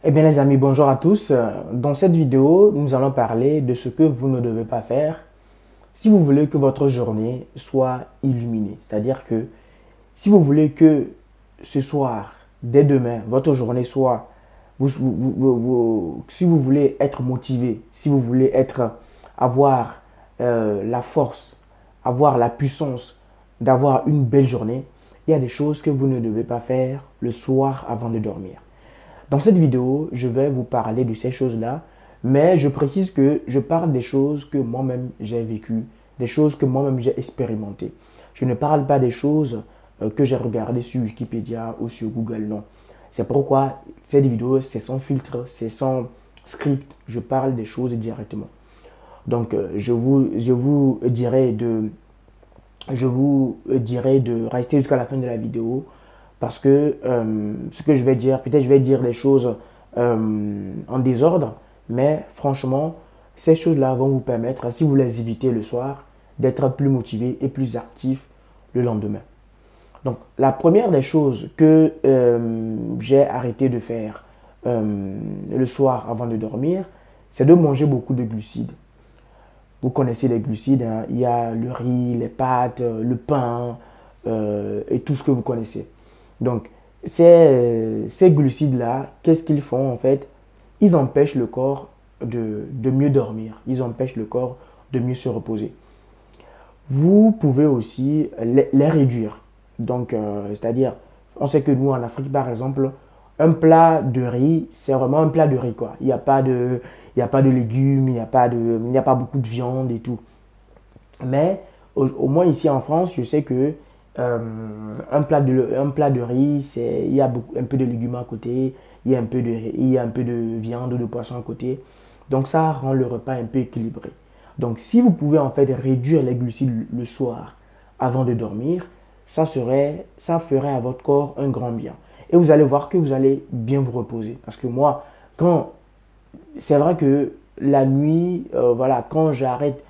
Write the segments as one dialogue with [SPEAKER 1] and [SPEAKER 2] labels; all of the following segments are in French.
[SPEAKER 1] Eh bien les amis, bonjour à tous. Dans cette vidéo, nous allons parler de ce que vous ne devez pas faire si vous voulez que votre journée soit illuminée. C'est-à-dire que si vous voulez que ce soir, dès demain, votre journée soit, si vous voulez être motivé, si vous voulez avoir la force, avoir la puissance d'avoir une belle journée, il y a des choses que vous ne devez pas faire le soir avant de dormir. Dans cette vidéo, je vais vous parler de ces choses-là, mais je précise que je parle des choses que moi-même j'ai vécues, des choses que moi-même j'ai expérimentées. Je ne parle pas des choses que j'ai regardées sur Wikipédia ou sur Google, non. C'est pourquoi cette vidéo, c'est sans filtre, c'est sans script, je parle des choses directement. Donc, je vous dirai de rester jusqu'à la fin de la vidéo parce que ce que je vais dire, peut-être je vais dire des choses en désordre, mais franchement, ces choses-là vont vous permettre, si vous les évitez le soir, d'être plus motivé et plus actif le lendemain. Donc, la première des choses que j'ai arrêté de faire le soir avant de dormir, c'est de manger beaucoup de glucides. Vous connaissez les glucides, hein. Il y a le riz, les pâtes, le pain et tout ce que vous connaissez. Donc, ces glucides-là, qu'est-ce qu'ils font en fait? Ils empêchent le corps de mieux dormir. Ils empêchent le corps de mieux se reposer. Vous pouvez aussi les réduire. Donc, c'est-à-dire, on sait que nous, en Afrique, par exemple, un plat de riz, c'est vraiment un plat de riz, quoi. Il y a pas de légumes, il n'y a pas beaucoup de viande et tout. Mais au moins ici en France, je sais que un plat de riz, il y a un peu de légumes à côté, il y a un peu de viande ou de poisson à côté. Donc ça rend le repas un peu équilibré. Donc si vous pouvez en fait réduire les glucides le soir avant de dormir, ça ferait à votre corps un grand bien. Et vous allez voir que vous allez bien vous reposer. Parce que moi, quand c'est vrai que la nuit, voilà, quand j'arrête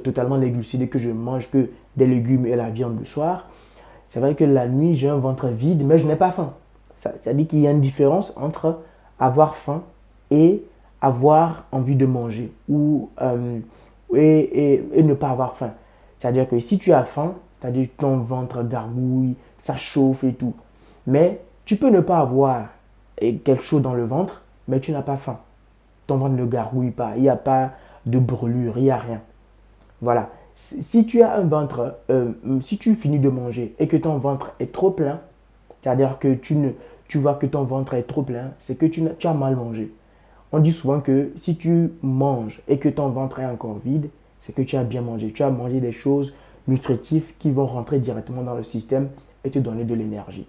[SPEAKER 1] totalement les glucides et que je mange que des légumes et la viande le soir, c'est vrai que la nuit, j'ai un ventre vide, mais je n'ai pas faim. Ça dit qu'il y a une différence entre avoir faim et avoir envie de manger et ne pas avoir faim. C'est-à-dire que si tu as faim, c'est-à-dire que ton ventre gargouille, ça chauffe et tout. Mais tu peux ne pas avoir quelque chose dans le ventre, mais tu n'as pas faim. Ton ventre ne gargouille pas, il n'y a pas de brûlure, il n'y a rien. Voilà. Si tu as un ventre, si tu finis de manger et que ton ventre est trop plein, c'est-à-dire que tu vois que ton ventre est trop plein, c'est que tu as mal mangé. On dit souvent que si tu manges et que ton ventre est encore vide, c'est que tu as bien mangé. Tu as mangé des choses nutritives qui vont rentrer directement dans le système et te donner de l'énergie.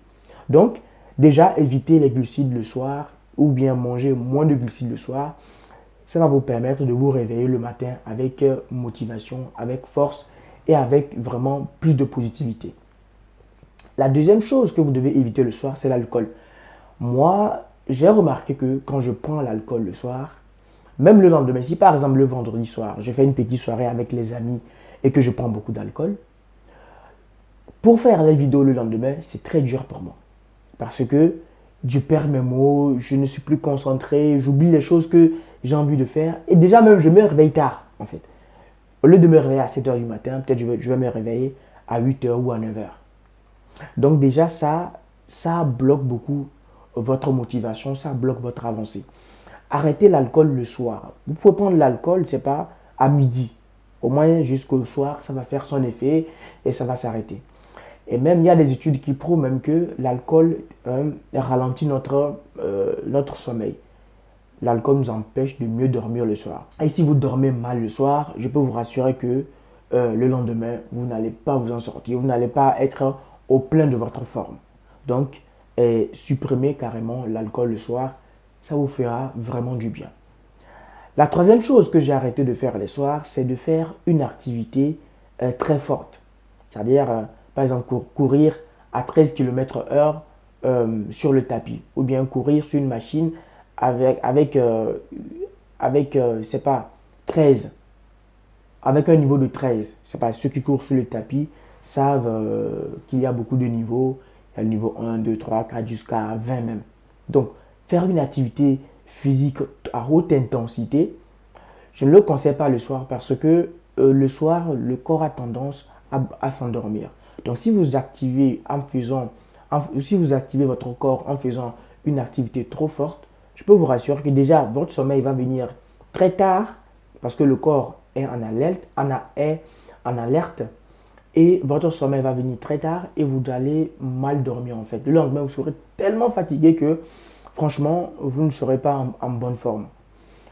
[SPEAKER 1] Donc, déjà, éviter les glucides le soir ou bien manger moins de glucides le soir, ça va vous permettre de vous réveiller le matin avec motivation, avec force et avec vraiment plus de positivité. La deuxième chose que vous devez éviter le soir, c'est l'alcool. Moi, j'ai remarqué que quand je prends l'alcool le soir, même le lendemain, si par exemple le vendredi soir, je fais une petite soirée avec les amis et que je prends beaucoup d'alcool, pour faire les vidéos le lendemain, c'est très dur pour moi. Parce que je perds mes mots, je ne suis plus concentré, j'oublie les choses que j'ai envie de faire. Et déjà même, je me réveille tard, en fait. Au lieu de me réveiller à 7 heures du matin, peut-être je vais me réveiller à 8 heures ou à 9 heures. Donc déjà, ça bloque beaucoup votre motivation, ça bloque votre avancée. Arrêtez l'alcool le soir. Vous pouvez prendre l'alcool, c'est pas à midi. Au moins jusqu'au soir, ça va faire son effet et ça va s'arrêter. Et même, il y a des études qui prouvent même que l'alcool ralentit notre sommeil. L'alcool nous empêche de mieux dormir le soir. Et si vous dormez mal le soir, je peux vous rassurer que le lendemain, vous n'allez pas vous en sortir. Vous n'allez pas être au plein de votre forme. Donc, supprimez carrément l'alcool le soir. Ça vous fera vraiment du bien. La troisième chose que j'ai arrêté de faire les soirs, c'est de faire une activité très forte. C'est-à-dire, par exemple, courir à 13 km/h sur le tapis. Ou bien courir sur une machine c'est pas, 13. Avec un niveau de 13. C'est pas, ceux qui courent sur le tapis savent qu'il y a beaucoup de niveaux. Il y a le niveau 1, 2, 3, 4 jusqu'à 20 même. Donc, faire une activité physique à haute intensité, je ne le conseille pas le soir parce que le soir, le corps a tendance à s'endormir. Donc, si vous activez si vous activez votre corps en faisant une activité trop forte, je peux vous rassurer que déjà votre sommeil va venir très tard parce que le corps est en alerte et votre sommeil va venir très tard et vous allez mal dormir en fait. Le lendemain, vous serez tellement fatigué que franchement, vous ne serez pas en bonne forme.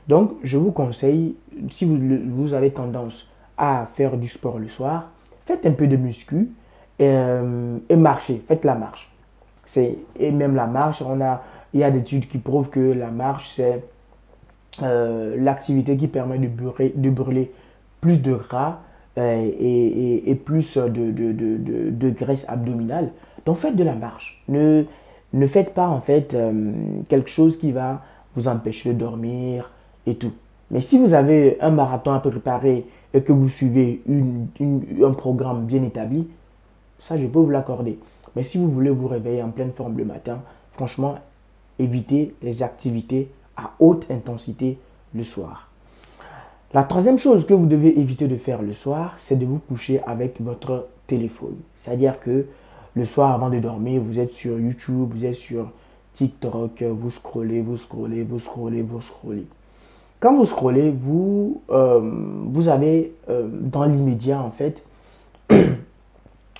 [SPEAKER 1] Donc, je vous conseille, si vous avez tendance à faire du sport le soir, faites un peu de muscu et marchez, faites la marche. Et même la marche, il y a des études qui prouvent que la marche, c'est l'activité qui permet de brûler plus de gras et plus de graisse abdominale. Donc faites de la marche. Ne faites pas en fait quelque chose qui va vous empêcher de dormir et tout. Mais si vous avez un marathon à préparer et que vous suivez un programme bien établi, ça je peux vous l'accorder. Mais si vous voulez vous réveiller en pleine forme le matin, franchement, évitez les activités à haute intensité le soir. La troisième chose que vous devez éviter de faire le soir, c'est de vous coucher avec votre téléphone. C'est-à-dire que le soir, avant de dormir, vous êtes sur YouTube, vous êtes sur TikTok, vous scrollez, vous scrollez, vous scrollez, vous scrollez. Quand vous scrollez, vous avez dans l'immédiat, en fait,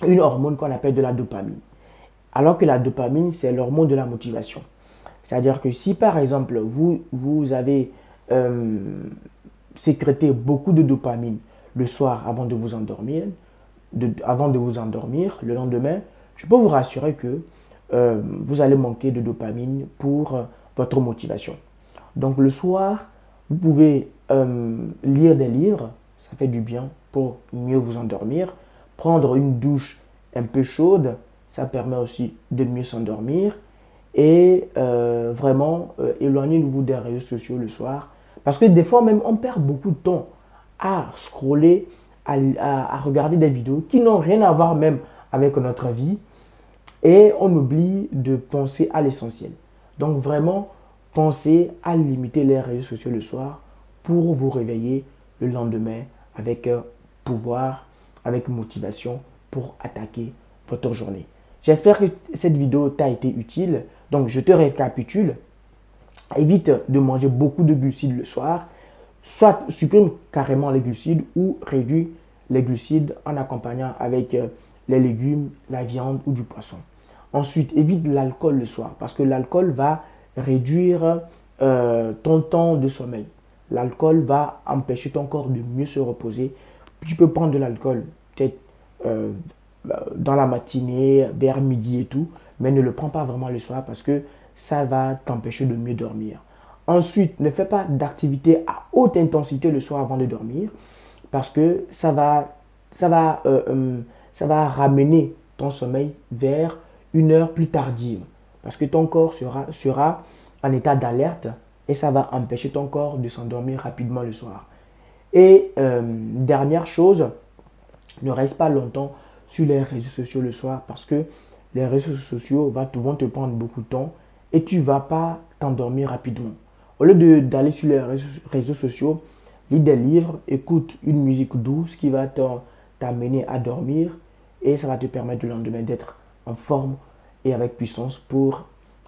[SPEAKER 1] une hormone qu'on appelle de la dopamine. Alors que la dopamine, c'est l'hormone de la motivation. C'est-à-dire que si par exemple, vous avez sécrété beaucoup de dopamine le soir avant de vous endormir, le lendemain, je peux vous rassurer que vous allez manquer de dopamine pour votre motivation. Donc le soir, vous pouvez lire des livres, ça fait du bien pour mieux vous endormir. Prendre une douche un peu chaude, ça permet aussi de mieux s'endormir. Et vraiment, éloignez-vous des réseaux sociaux le soir. Parce que des fois même, on perd beaucoup de temps à scroller, à regarder des vidéos qui n'ont rien à voir même avec notre vie. Et on oublie de penser à l'essentiel. Donc vraiment, pensez à limiter les réseaux sociaux le soir pour vous réveiller le lendemain avec pouvoir, avec motivation pour attaquer votre journée. J'espère que cette vidéo t'a été utile. Donc je te récapitule. Évite de manger beaucoup de glucides le soir. Soit supprime carrément les glucides ou réduis les glucides en accompagnant avec les légumes, la viande ou du poisson. Ensuite, évite l'alcool le soir parce que l'alcool va réduire ton temps de sommeil. L'alcool va empêcher ton corps de mieux se reposer. Tu peux prendre de l'alcool peut-être dans la matinée, vers midi et tout, mais ne le prends pas vraiment le soir parce que ça va t'empêcher de mieux dormir. Ensuite, ne fais pas d'activité à haute intensité le soir avant de dormir parce que ça va ramener ton sommeil vers une heure plus tardive parce que ton corps sera en état d'alerte et ça va empêcher ton corps de s'endormir rapidement le soir. Et dernière chose, ne reste pas longtemps sur les réseaux sociaux le soir parce que les réseaux sociaux vont te prendre beaucoup de temps et tu ne vas pas t'endormir rapidement. Au lieu d'aller sur les réseaux sociaux, lis des livres, écoute une musique douce qui va t'amener à dormir et ça va te permettre le lendemain d'être en forme et avec puissance pour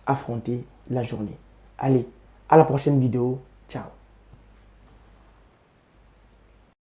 [SPEAKER 1] affronter la journée. Allez, à la prochaine vidéo. Ciao.